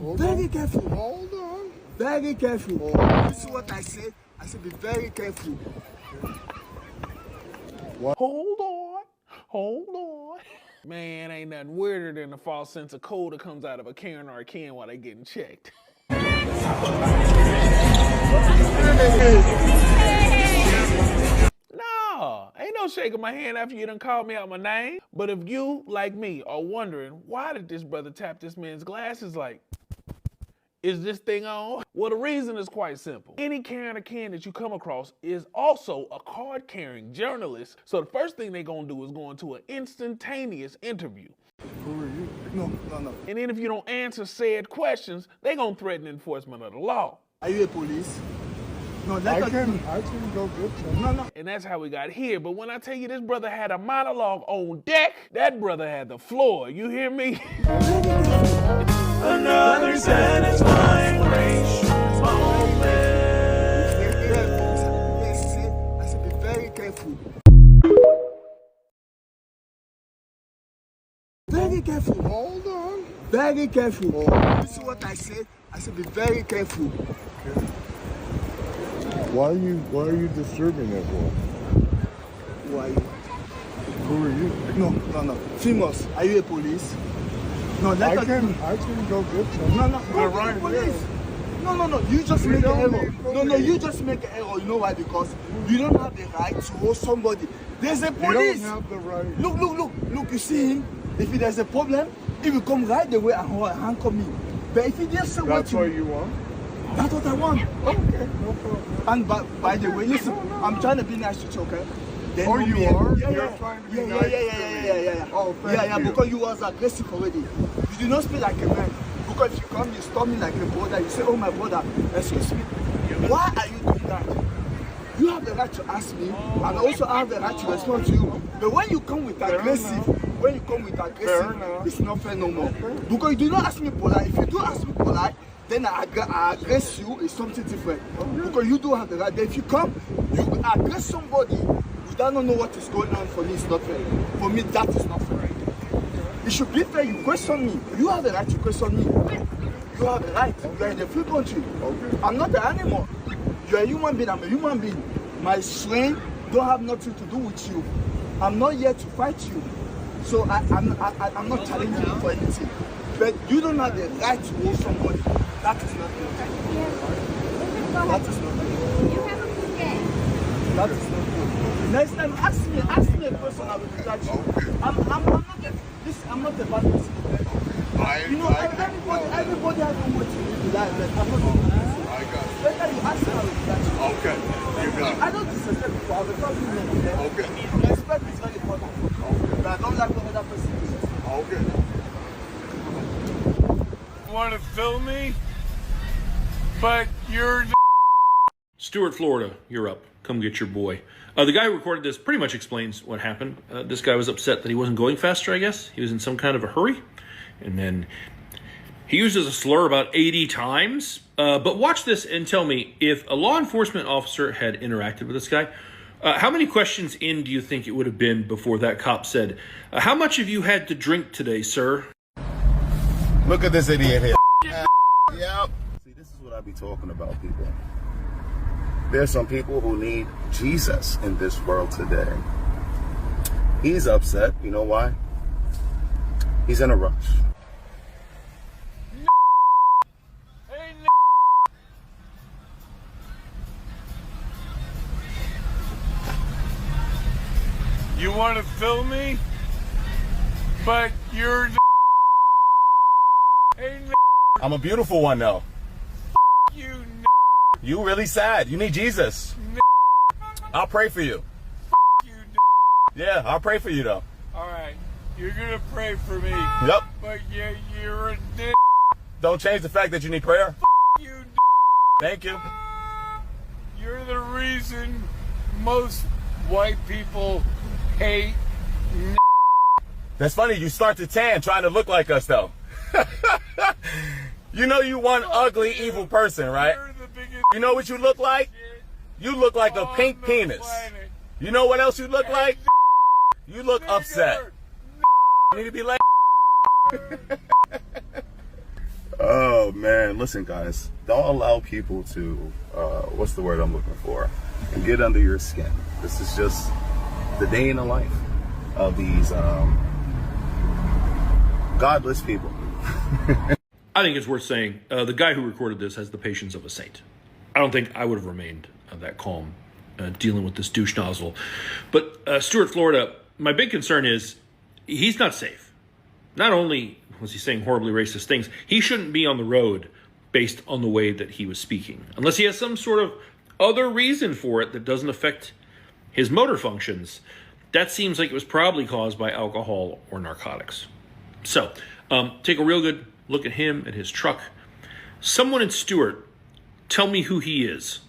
Very careful. Hold on. Very careful. This is what I said. I said be very careful. Hold on. Hold on. Man, ain't nothing weirder than the false sense of cold that comes out of a Karen or a Ken while they getting checked. No, ain't no shaking my hand after you done called me out my name. But if you, like me, are wondering, why did this brother tap this man's glasses like, is this thing on? Well, the reason is quite simple. Any Karen or Ken that you come across is also a card-carrying journalist. So the first thing they're gonna do is go into an instantaneous interview. Who are you? No. And then if you don't answer said questions, they're gonna threaten enforcement of the law. Are you a police? No, I can go get them. No. And that's how we got here. But when I tell you this brother had a monologue on deck, that brother had the floor. You hear me? Another satisfying gracious moment. I said be very careful. Very careful. Hold on. Very careful. This is what I said. I said be very careful. Why are you disturbing everyone? Why? Who are you? No. Famous. Are you a police? No, I can go get them. No. They're Go right to the police. here. No. You just We make an don't error. need No. police. You just make an error. You know why? Because you don't have the right to hold somebody. There's a police. You don't have the right. Look. You see him? If there's a problem, he will come right away and handcuff me. But if he just say That's what you want? that's what I want. Okay, no problem. And by the way, listen, I'm trying to be nice to you, okay? Then Oh, you are? Yeah. You're trying to be nice Yeah. Oh, thank you. Because you was aggressive already. You do not speak like a man. Because if you come, you stop me like a brother. You say, oh my brother, excuse me. Why are you doing that? You have the right to ask me, and also I have the right to respond to you. But when you come with aggressive, enough. it's not fair no more. Because you do not ask me polite. If you do ask me polite, then I aggress you, it's something different. Because you do have the right. But if you come, you aggress somebody, you don't know what is going on. For me, it's not fair. For me, that is not fair. It should be fair. You question me. You have the right to question me. You have the right. You are in a free country. Okay. I'm not an animal. You are a human being. I'm a human being. My strength don't have nothing to do with you. I'm not here to fight you. So I'm not challenging you for anything. But you don't have the right to hold somebody. That is not good. That is not good. You have a good day. That is not good. Next time, ask me a question. I will judge you. I'm not a bad person. You know, everybody has a way to live life. But I'm not going to listen. I got it. Better you ask me, I will judge you. Okay, you got it. I don't disrespect people. I will talk to you. Okay. Respect is very important. But I don't like another person. Okay. Want to film me? But you're. Stuart, Florida, you're up. Come get your boy. The guy who recorded this pretty much explains what happened. This guy was upset that he wasn't going faster, I guess. He was in some kind of a hurry. And then he uses a slur about 80 times. But watch this and tell me, if a law enforcement officer had interacted with this guy, how many questions in do you think it would have been before that cop said, how much have you had to drink today, sir? Look at this idiot here. Yep. See, this is what I be talking about, people. There's some people who need Jesus in this world today. He's upset. You know why? He's in a rush. Hey, you want to film me? But you're. Hey, I'm a beautiful one, though. you. You really sad. You need Jesus. I'll pray for you. You. Yeah, I'll pray for you, though. All right, you're gonna pray for me. Yep. But you're a dick. Don't change the fact that you need prayer. You. Thank you. You're the reason most white people hate. That's funny. You start to tan trying to look like us, though. You know you one ugly, evil person, right? You're the biggest. You know what you look like? You look like a on pink the penis. planet. You know what else you look like? You look upset. Nigger. You need to be like. Oh, man. Man, listen, guys. Don't allow people to, what's the word I'm looking for? Get under your skin. This is just the day in the life of these godless people. I think it's worth saying the guy who recorded this has the patience of a saint. I don't think I would have remained that calm dealing with this douche nozzle. But Stuart, Florida, my big concern is he's not safe. Not only was he saying horribly racist things, he shouldn't be on the road based on the way that he was speaking. Unless he has some sort of other reason for it that doesn't affect his motor functions. That seems like it was probably caused by alcohol or narcotics. So, take a real good look at him, at his truck. Someone in Stuart, tell me who he is.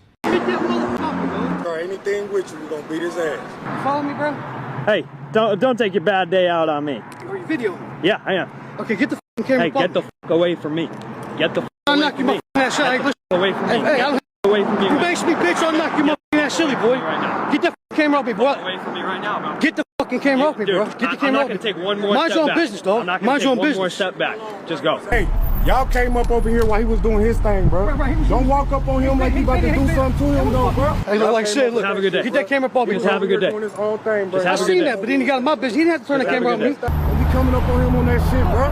Anything with you, we're gonna beat his ass. Follow me, bro? Hey, don't take your bad day out on me. Are you video? Yeah, I am. Okay, get the camera. Hey, get the away from me. Get the I'll away knock from you me. ass shut. Get the away from me. Hey, I'll away from me. you makes me bitch, I'll knock you ass silly, boy. Right now. Get the camera off me, bro. Away from me right now, bro. Get the fucking camera off me, bro. Get the I'm camera not off me. gonna take one more Mind step your own back. business, dog. I'm not Mind your gonna own take one more business. step back. Just go. Hey, y'all came up over here while he was doing his thing, bro. Don't walk up on him like you about to do something to him, though, bro. Hey, look, like I said, look. Have a good day. Get that camera off me, Just bro. have a good day. Doing his own thing, bro. Just I have a good seen day. that, but then he got in my business. He didn't have to turn the Just have a camera on me. good day. Don't be coming up on him on that shit, bro.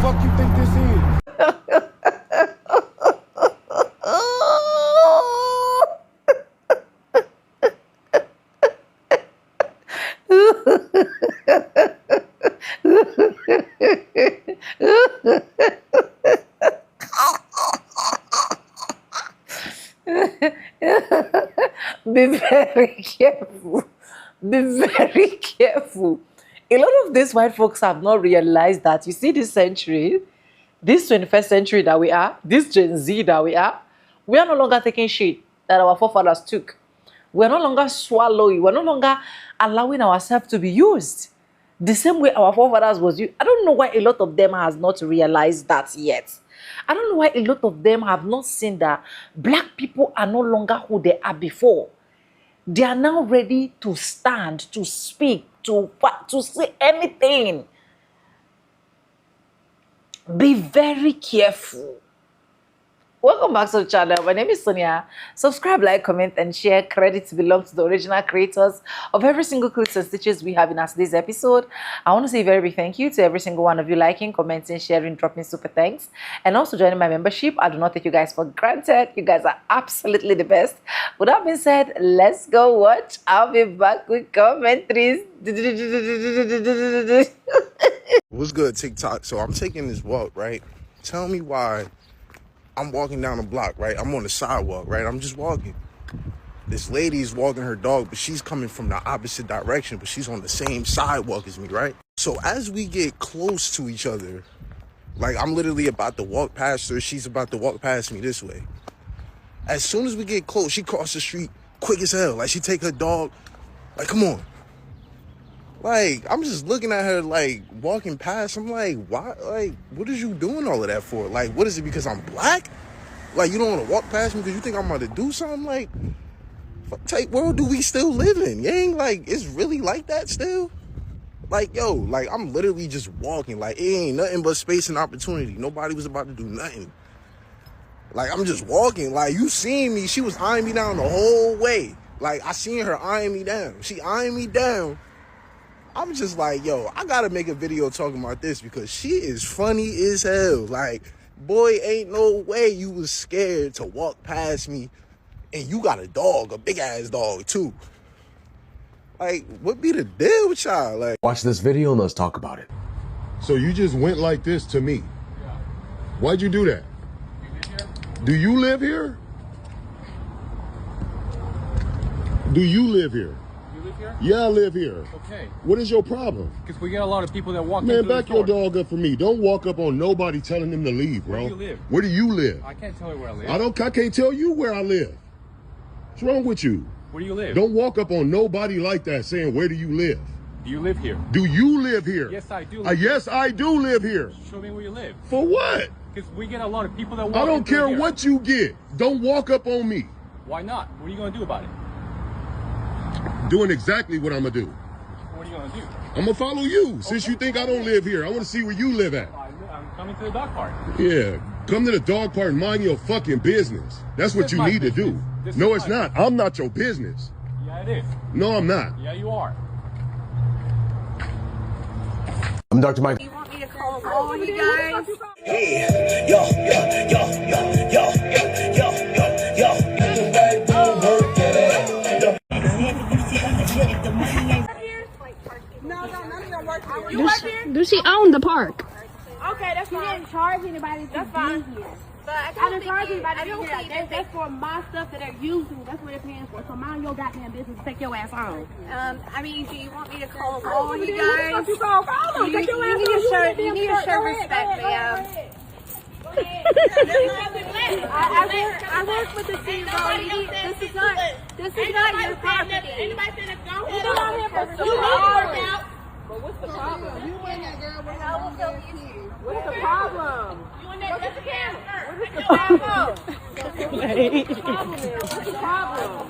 Fuck you think this is? Be very careful. Be very careful. A lot of these white folks have not realized that, you see, this century, this 21st century that we are, this Gen Z that we are no longer taking shit that our forefathers took. We're no longer swallowing. We're no longer allowing ourselves to be used the same way our forefathers was used. I don't know why a lot of them has not realized that yet. I don't know why a lot of them have not seen that black people are no longer who they are before. They are now ready to stand, to speak, to say anything. Be very careful. Welcome back to the channel. My name is Sonia. Subscribe, like, comment, and share. Credits belong to the original creators of every single clips and stitches we have in today's episode. I want to say a very big thank you to every single one of you liking, commenting, sharing, dropping super thanks, and also joining my membership. I do not take you guys for granted. You guys are absolutely the best. With that being said, let's go watch. I'll be back with commentaries. What's good, TikTok? So I'm taking this walk, right? Tell me why I'm walking down the block, right? I'm on the sidewalk, right? I'm just walking. This lady's walking her dog, but she's coming from the opposite direction, but she's on the same sidewalk as me, right? So as we get close to each other, like I'm literally about to walk past her, she's about to walk past me this way. As soon as we get close, she crossed the street quick as hell. Like she take her dog, like, come on. Like, I'm just looking at her, like, walking past. I'm like, why? Like, what is you doing all of that for? Like, what is it, because I'm black? Like, you don't want to walk past me because you think I'm about to do something? Like, what type world do we still live in? You ain't, like, it's really like that still? Like, yo, like, I'm literally just walking. Like, it ain't nothing but space and opportunity. Nobody was about to do nothing. Like, I'm just walking. Like, you seen me. She was eyeing me down the whole way. Like, I seen her eyeing me down. She eyeing me down. I'm just like, yo, I gotta make a video talking about this because she is funny as hell. Like, boy, ain't no way you was scared to walk past me and you got a dog, a big ass dog too. Like, what be the deal with y'all? Like, watch this video and let's talk about it. So you just went like this to me. Why'd you do that? Do you live here? Do you live here? Yeah, I live here. Okay. What is your problem? Because we get a lot of people that walk in. Man, back your dog up for me. Don't walk up on nobody telling them to leave, bro. Where do you live? Where do you live? I can't tell you where I live. I can't tell you where I live. What's wrong with you? Where do you live? Don't walk up on nobody like that saying, where do you live? Do you live here? Do you live here? Yes, I do. Yes, I do live here. Show me where you live. For what? Because we get a lot of people that walk I don't in care here. what you get. Don't walk up on me. Why not? What are you going to do about it? Doing exactly what I'm going to do. What are you going to do? I'm going to follow you. Since you think I don't live here, I want to see where you live at. I'm coming to the dog park. Yeah, Come to the dog park and mind your fucking business. That's what you need to do. No, it's not. I'm not your business. Yeah, it is. No, I'm not. Yeah, you are. I'm Dr. Mike. You want me to call all you guys? Hey, yo. No, none of them work here. You Does, work here? does she own the park? Okay, that's fine. You didn't charge anybody to That's fine. be here. But I didn't charge anybody I to don't be here. think That's for my stuff that they're using. That's what they're paying for. So mind your goddamn business. Take your ass home. I mean, do you want me to call all you guys? You call them. You need to show respect, ma'am. I work with the city. This is not your property. Anybody finna go You ahead don't on have here to for do 2 hours it. out. But what's the problem? You and that girl were how What's the problem? You and that Jessica camera. What is the problem? What's the problem?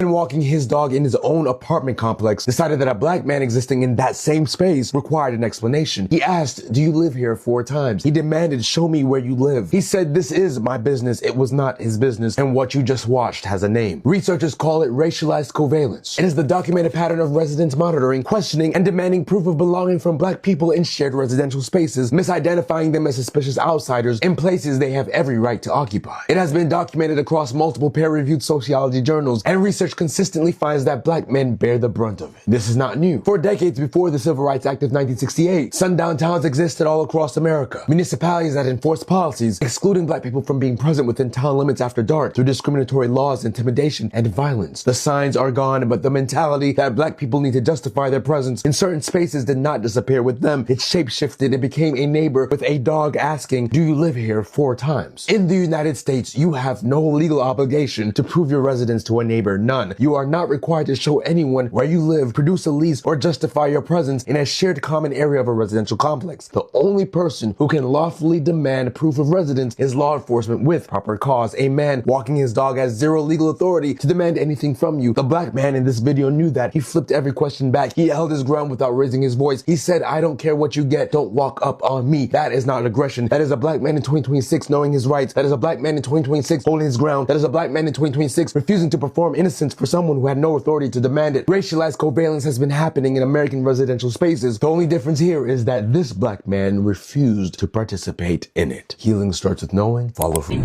Man walking his dog in his own apartment complex decided that a black man existing in that same space required an explanation. He asked, "Do you live here 4 times?" He demanded, "Show me where you live." He said, "This is my business. It was not his business, and what you just watched has a name." Researchers call it racialized covalence. It is the documented pattern of residents monitoring, questioning, and demanding proof of belonging from black people in shared residential spaces, misidentifying them as suspicious outsiders in places they have every right to occupy. It has been documented across multiple peer-reviewed sociology journals, and research consistently finds that black men bear the brunt of it. This is not new. For decades before the Civil Rights Act of 1968, sundown towns existed all across America. Municipalities that enforced policies excluding black people from being present within town limits after dark through discriminatory laws, intimidation, and violence. The signs are gone, but the mentality that black people need to justify their presence in certain spaces did not disappear with them. It shapeshifted and became a neighbor with a dog asking, "Do you live here 4 times?" In the United States, you have no legal obligation to prove your residence to a neighbor. None. You are not required to show anyone where you live, produce a lease, or justify your presence in a shared common area of a residential complex. The only person who can lawfully demand proof of residence is law enforcement with proper cause. A man walking his dog has zero legal authority to demand anything from you. The black man in this video knew that. He flipped every question back. He held his ground without raising his voice. He said, "I don't care what you get. Don't walk up on me." That is not aggression. That is a black man in 2026 knowing his rights. That is a black man in 2026 holding his ground. That is a black man in 2026 refusing to perform innocence for someone who had no authority to demand it. Racialized covalence has been happening in American residential spaces. The only difference here is that this black man refused to participate in it. Healing starts with knowing. Follow through.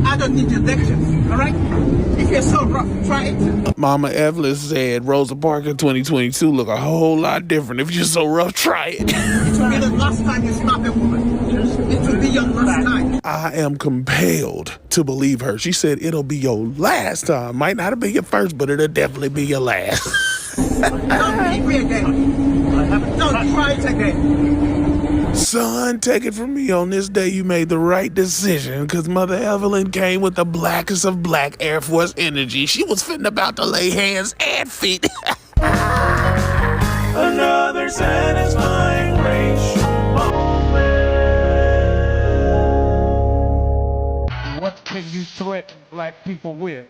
I don't need your lectures, all right? If you're so rough, try it. Mama Evelyn said Rosa Parks in 2022 look a whole lot different. If you're so rough, try it. It will be the last time you slap a woman. It will be your last time. I am compelled to believe her. She said it'll be your last time. Might not be your first, but it'll definitely be your last. Don't leave me again. Don't try it again. Son, take it from me. On this day, you made the right decision because Mother Evelyn came with the blackest of black Air Force energy. She was fitting about to lay hands and feet. Another satisfying racial moment. What can you threaten black people with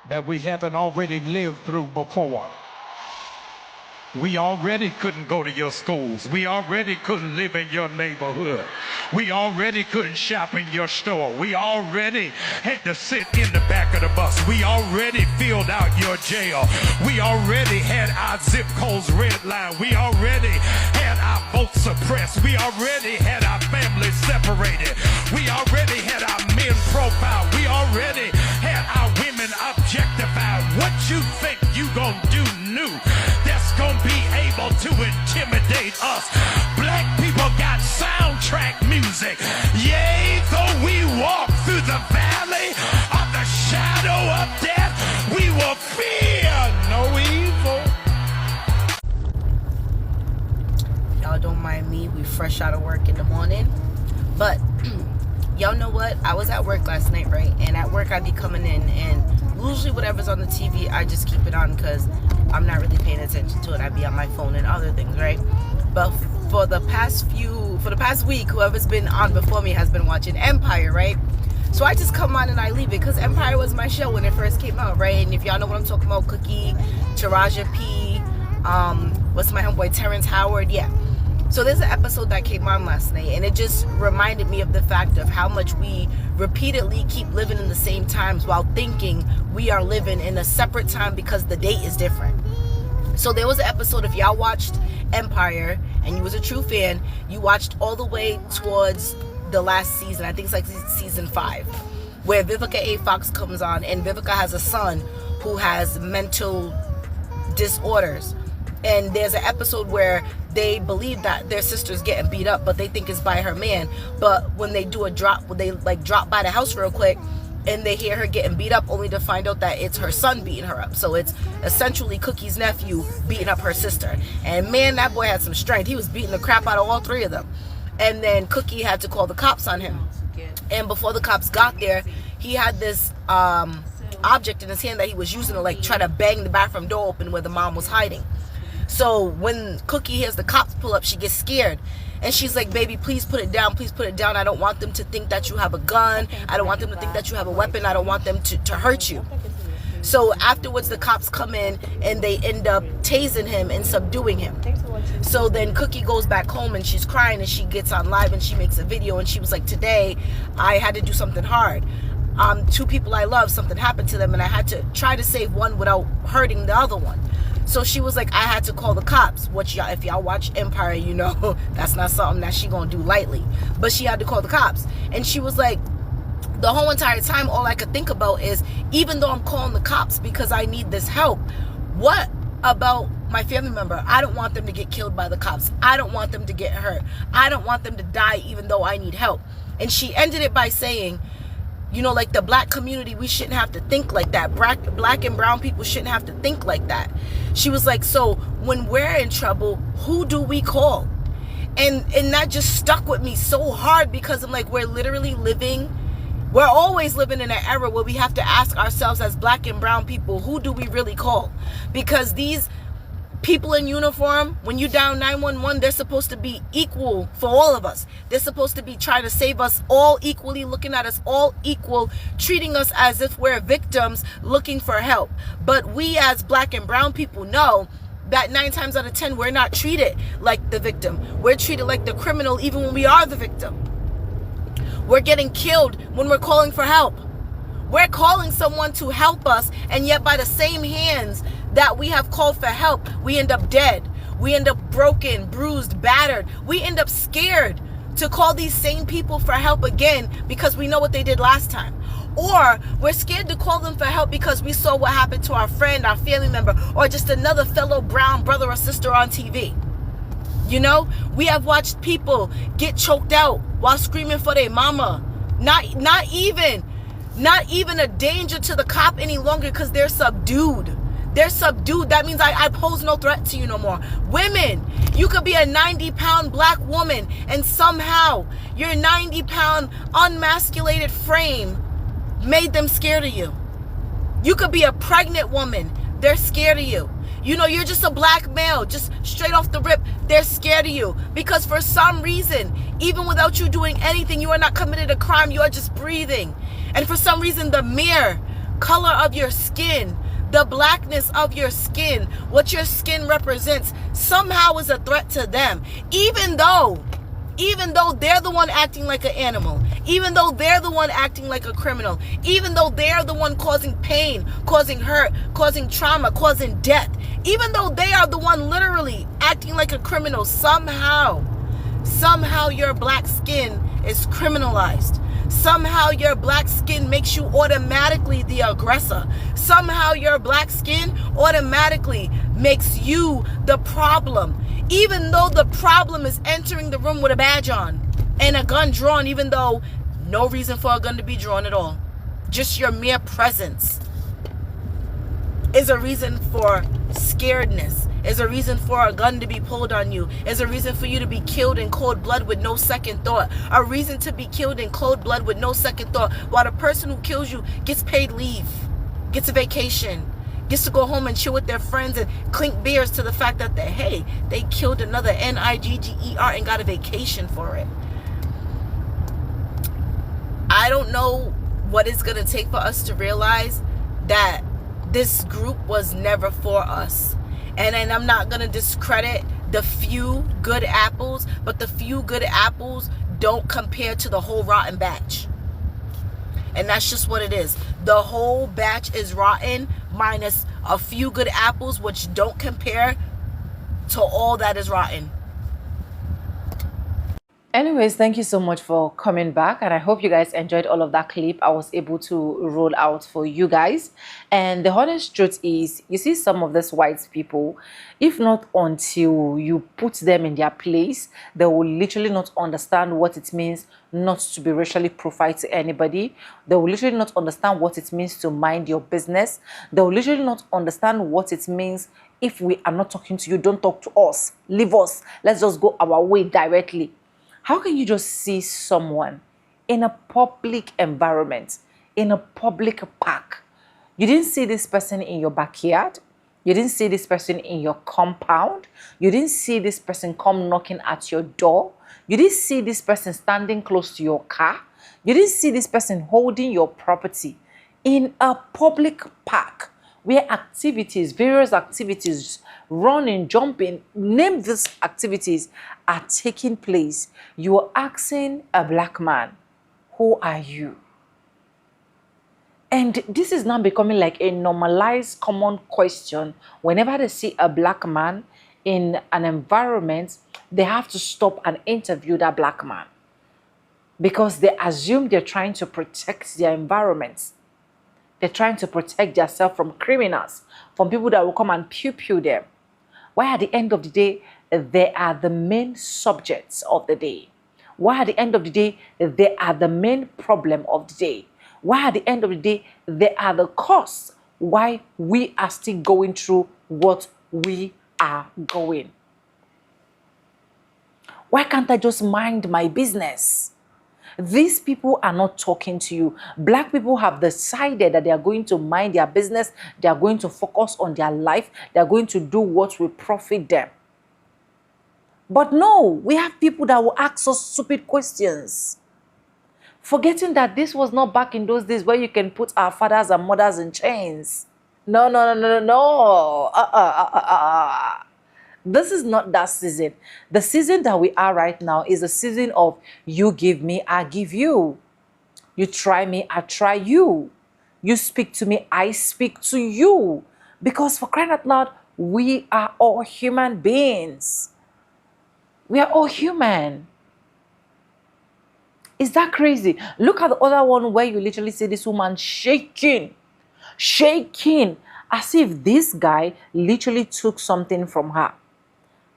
that we haven't already lived through before? We already couldn't go to your schools. We already couldn't live in your neighborhood. We already couldn't shop in your store. We already had to sit in the back of the bus. We already filled out your jail. We already had our zip codes redlined. We already had our votes suppressed. We already had our families separated. We already had our men profiled. We already had our women objectified. What you think you gonna do new that's gonna be able to intimidate us? Black people got soundtrack music. Yea, though we walk through the valley of the shadow of death, we will fear no evil. Y'all don't mind me, we fresh out of work in the morning. But y'all know what? I was at work last night, right? And at work I be coming in and usually whatever's on the TV, I just keep it on because I'm not really paying attention to it. I be on my phone and other things, right? But for the past week, whoever's been on before me has been watching Empire, right? So I just come on and I leave it because Empire was my show when it first came out, right? And if y'all know what I'm talking about, Cookie, Taraji P, what's my homeboy, Terrence Howard? Yeah. So there's an episode that came on last night, and it just reminded me of the fact of how much we repeatedly keep living in the same times while thinking we are living in a separate time because the date is different. So there was an episode, if y'all watched Empire and you was a true fan, you watched all the way towards the last season. I think it's like season 5, where Vivica A. Fox comes on, and Vivica has a son who has mental disorders. And there's an episode where they believe that their sister's getting beat up, but they think it's by her man. But when they do a drop, when they like drop by the house real quick, and they hear her getting beat up, only to find out that it's her son beating her up. So it's essentially Cookie's nephew beating up her sister. And man, that boy had some strength. He was beating the crap out of all 3 of them. And then Cookie had to call the cops on him. And before the cops got there, he had this object in his hand that he was using to like try to bang the bathroom door open where the mom was hiding. So when Cookie hears the cops pull up, she gets scared. And she's like, baby, please put it down. Please put it down. I don't want them to think that you have a gun. I don't want them to think that you have a weapon. I don't want them to hurt you. So afterwards, the cops come in and they end up tasing him and subduing him. So then Cookie goes back home and she's crying, and she gets on live and she makes a video, and she was like, today I had to do something hard. 2 people I love, something happened to them, and I had to try to save one without hurting the other one. So she was like, I had to call the cops, which y'all, if y'all watch Empire, you know that's not something that she gonna do lightly. But she had to call the cops. And she was like, the whole entire time, all I could think about is, even though I'm calling the cops because I need this help, what about my family member? I don't want them to get killed by the cops. I don't want them to get hurt. I don't want them to die even though I need help. And she ended it by saying, you know, like the black community, we shouldn't have to think like that. Black and brown people shouldn't have to think like that. She was like, so when we're in trouble, who do we call? And that just stuck with me so hard, because I'm like, we're always living in an era where we have to ask ourselves as black and brown people, who do we really call? Because these people in uniform, when you down 911, they're supposed to be equal for all of us. They're supposed to be trying to save us all equally, looking at us all equal, treating us as if we're victims looking for help. But we as black and brown people know that 9 times out of 10, we're not treated like the victim. We're treated like the criminal even when we are the victim. We're getting killed when we're calling for help. We're calling someone to help us, and yet by the same hands that we have called for help, we end up dead. We end up broken, bruised, battered. We end up scared to call these same people for help again because we know what they did last time. Or we're scared to call them for help because we saw what happened to our friend, our family member, or just another fellow brown brother or sister on TV. You know, we have watched people get choked out while screaming for their mama. Not even a danger to the cop any longer because they're subdued. They're subdued. That means I pose no threat to you no more. Women, you could be a 90-pound black woman, and somehow your 90-pound unmasculated frame made them scared of you. You could be a pregnant woman. They're scared of you. You know, you're just a black male, just straight off the rip, they're scared of you. Because for some reason, even without you doing anything, you are not committed a crime, you are just breathing. And for some reason, the mere color of your skin, the blackness of your skin, what your skin represents, somehow is a threat to them. Even though they're the one acting like an animal, even though they're the one acting like a criminal, even though they're the one causing pain, causing hurt, causing trauma, causing death, even though they are the one literally acting like a criminal, somehow your black skin is criminalized. Somehow your black skin makes you automatically the aggressor. Somehow your black skin automatically makes you the problem. Even though the problem is entering the room with a badge on and a gun drawn, even though no reason for a gun to be drawn at all. Just your mere presence is a reason for scaredness, is a reason for a gun to be pulled on you, is a reason for you to be killed in cold blood with no second thought, a reason to be killed in cold blood with no second thought, while the person who kills you gets paid leave, gets a vacation, gets to go home and chill with their friends and clink beers to the fact that they killed another Nigger and got a vacation for it. I don't know what it's going to take for us to realize that this group was never for us. And then I'm not gonna discredit the few good apples, but the few good apples don't compare to the whole rotten batch. And that's just what it is. The whole batch is rotten minus a few good apples, which don't compare to all that is rotten. Anyways, thank you so much for coming back, and I hope you guys enjoyed all of that clip I was able to roll out for you guys. And the honest truth is, you see some of these white people, if not until you put them in their place, they will literally not understand what it means not to be racially profiled to anybody. They will literally not understand what it means to mind your business. They will literally not understand what it means if we are not talking to you, don't talk to us, leave us, let's just go our way directly. How can you just see someone in a public environment, in a public park? You didn't see this person in your backyard. You didn't see this person in your compound. You didn't see this person come knocking at your door. You didn't see this person standing close to your car. You didn't see this person holding your property in a public park where activities, various activities, running, jumping, name these activities are taking place. You are asking a black man, who are you? And this is now becoming like a normalized common question. Whenever they see a black man in an environment, they have to stop and interview that black man because they assume they're trying to protect their environments. They're trying to protect themselves from criminals, from people that will come and pew them. Why at the end of the day, they are the main subjects of the day? Why at the end of the day, they are the main problem of the day? Why at the end of the day, they are the cause why we are still going through what we are going? Why can't I just mind my business? These people are not talking to you. Black people have decided that they are going to mind their business. They are going to focus on their life. They are going to do what will profit them. But no, we have people that will ask us stupid questions, forgetting that this was not back in those days where you can put our fathers and mothers in chains. No. This is not that season. The season that we are right now is a season of you give me, I give you. You try me, I try you. You speak to me, I speak to you. Because for crying out loud, we are all human beings. We are all human. Is that crazy? Look at the other one where you literally see this woman shaking, as if this guy literally took something from her.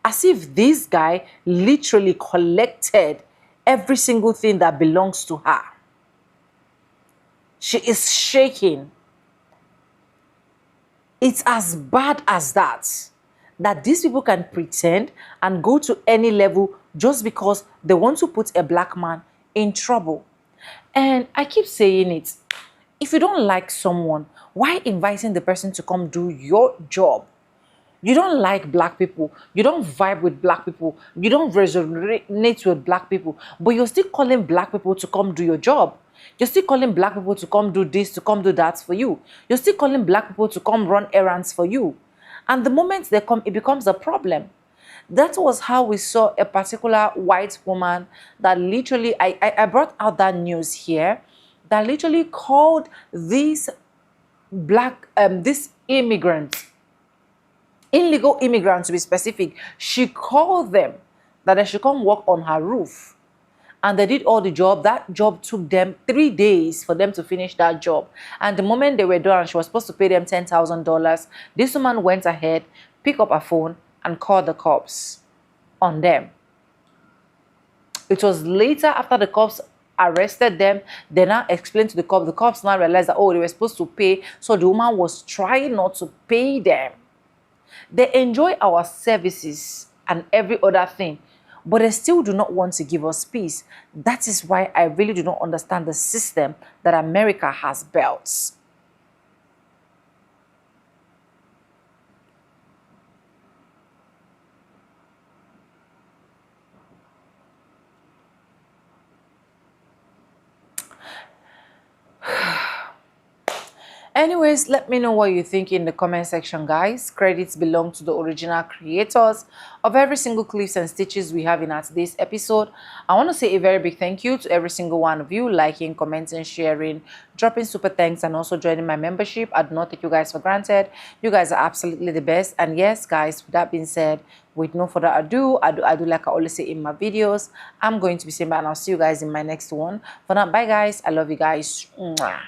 As if this guy literally collected every single thing that belongs to her. She is shaking. It's as bad as that these people can pretend and go to any level just because they want to put a black man in trouble. And I keep saying it. If you don't like someone, why inviting the person to come do your job? You don't like black people. You don't vibe with black people. You don't resonate with black people. But you're still calling black people to come do your job. You're still calling black people to come do this, to come do that for you. You're still calling black people to come run errands for you. And the moment they come, it becomes a problem. That was how we saw a particular white woman that literally, I brought out that news here, that literally called these immigrants, illegal immigrants to be specific. She called them that they should come work on her roof. And they did all the job. That job took them 3 days for them to finish that job. And the moment they were done, she was supposed to pay them $10,000. This woman went ahead, picked up her phone, and called the cops on them. It was later, after the cops arrested them, they now explained to the cops. The cops now realized that, oh, they were supposed to pay. So the woman was trying not to pay them. They enjoy our services and every other thing, but they still do not want to give us peace. That is why I really do not understand the system that America has built. Anyways, let me know what you think in the comment section, guys. Credits belong to the original creators of every single clips and stitches we have in our today's episode. I want to say a very big thank you to every single one of you liking, commenting, sharing, dropping super thanks, and also joining my membership. I do not take you guys for granted. You guys are absolutely the best. And yes, guys, with that being said, with no further ado, I do like I always say in my videos, I'm going to be saying bye, and I'll see you guys in my next one. For now, bye guys. I love you guys. Mwah.